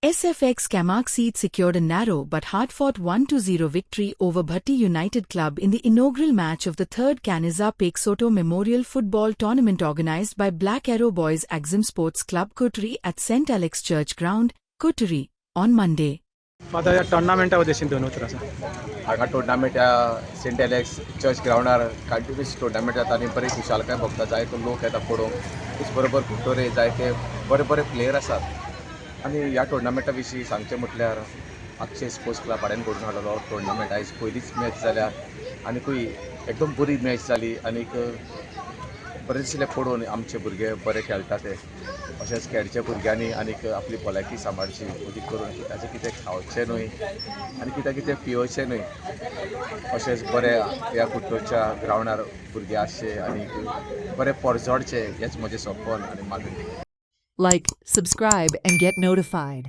SFX Camargue Seat secured a narrow but hard-fought 1-0 victory over Bhatti United Club in the inaugural match of the third Caniza Peixoto Memorial Football Tournament organised by Black Arrow Boys Axim Sports Club Kotturi at St. Alex Church Ground, Kotturi, on Monday. आता या टोर्नामेंटाबद्दल दोन उतर आसा हांगा tournament saint Alex church ग्राउंडार continuous tournament जाता आनी बरी खुशालकाय भोगता. जायतो लोक येता पळोवंक. तेच बरोबर कुट्टोरे जायते बरे बरे प्लेयर आसात. आनी ह्या टोर्नामेंटा विशीं सांगचें म्हटल्यार अक्षय स्पोर्ट्स क्लब भाड्यान करून हाडलो टोर्नामेंट आयज पयलीच मॅच जाल्या आनीकूय एकदम बरी मॅच जाली. आनीक बरें दिसलें पळोवन आमचे भुरगे बरे खेळटा ते. अशेंच खेळचे भुरग्यांनी आनीक आपली भलायकी सांबाळची उदीक करून कित्याचें कितें खावचें न्हय आनी कितें कितें पिवचें न्हय. अशेंच बरे ह्या कुट्टोरच्या ग्रावंडार भुरगे आसचे आनीक बरे परजोडचे हेंच म्हजें सपन आनी मागणी. Like, subscribe, and get notified.